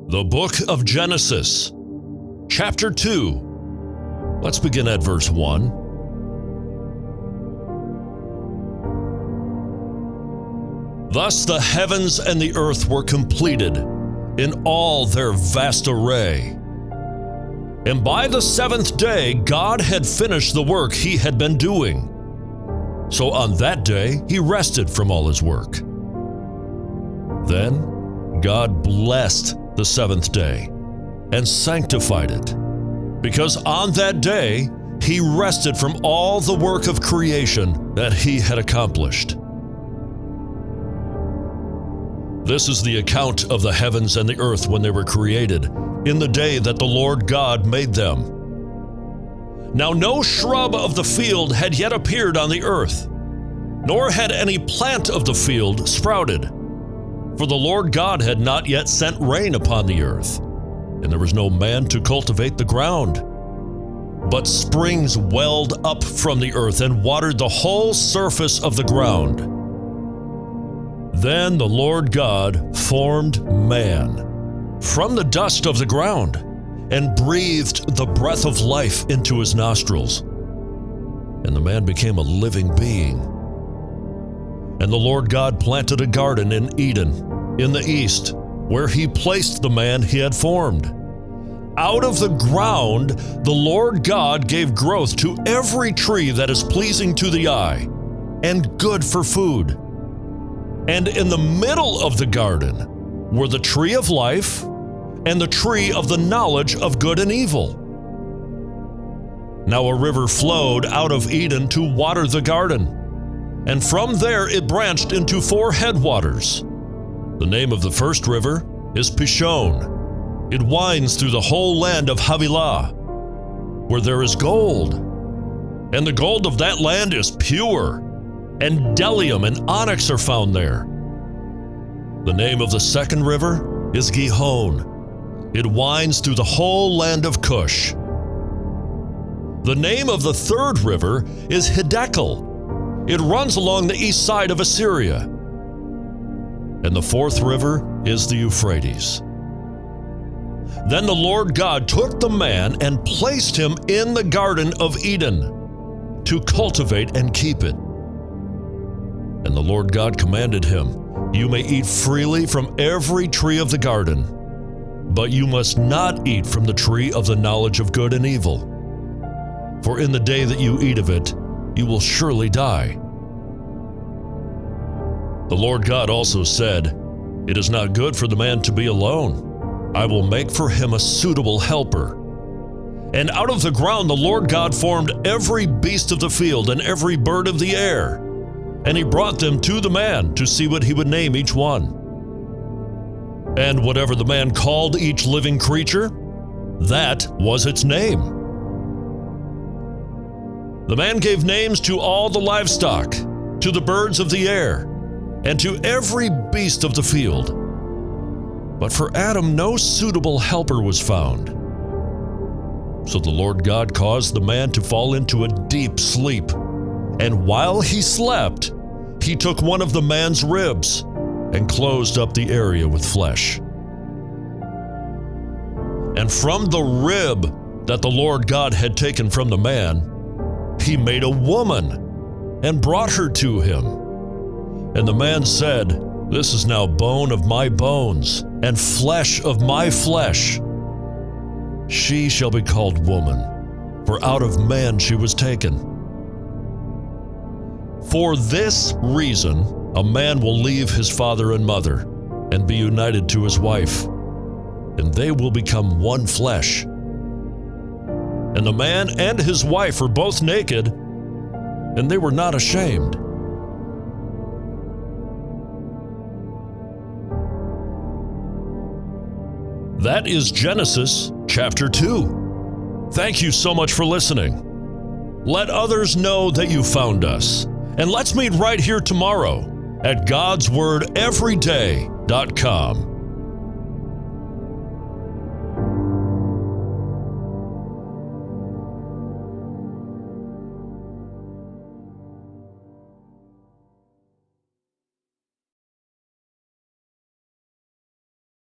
The book of Genesis, chapter 2. Let's begin at verse 1. Thus the heavens and the earth were completed in all their vast array. And by the seventh day God had finished the work he had been doing. So on that day he rested from all his work. Then God blessed the seventh day and sanctified it, because on that day he rested from all the work of creation that he had accomplished. This is the account of the heavens and the earth when they were created, in the day that the Lord God made them. Now no shrub of the field had yet appeared on the earth, nor had any plant of the field sprouted. For the Lord God had not yet sent rain upon the earth, and there was no man to cultivate the ground. But springs welled up from the earth and watered the whole surface of the ground. Then the Lord God formed man from the dust of the ground, and breathed the breath of life into his nostrils. And the man became a living being. And the Lord God planted a garden in Eden, in the east, where he placed the man he had formed. Out of the ground the Lord God gave growth to every tree that is pleasing to the eye, and good for food. And in the middle of the garden were the tree of life and the tree of the knowledge of good and evil. Now a river flowed out of Eden to water the garden, and from there it branched into 4 headwaters. The name of the first river is Pishon. It winds through the whole land of Havilah, where there is gold. And the gold of that land is pure, and bdellium and onyx are found there. The name of the second river is Gihon. It winds through the whole land of Cush. The name of the third river is Hiddekel. It runs along the east side of Assyria. And the fourth river is the Euphrates. Then the Lord God took the man and placed him in the Garden of Eden to cultivate and keep it. And the Lord God commanded him, "You may eat freely from every tree of the garden, but you must not eat from the tree of the knowledge of good and evil. For in the day that you eat of it, you will surely die." The Lord God also said, "It is not good for the man to be alone. I will make for him a suitable helper." And out of the ground the Lord God formed every beast of the field and every bird of the air, and he brought them to the man to see what he would name each one. And whatever the man called each living creature, that was its name. The man gave names to all the livestock, to the birds of the air, and to every beast of the field. But for Adam no suitable helper was found. So the Lord God caused the man to fall into a deep sleep, and while he slept, he took one of the man's ribs and closed up the area with flesh. And from the rib that the Lord God had taken from the man, he made a woman and brought her to him. And the man said, "This is now bone of my bones and flesh of my flesh. She shall be called woman, for out of man she was taken." For this reason, a man will leave his father and mother and be united to his wife, and they will become one flesh. And the man and his wife were both naked, and they were not ashamed. That is Genesis chapter 2. Thank you so much for listening. Let others know that you found us, and let's meet right here tomorrow at GodsWordEveryday.com.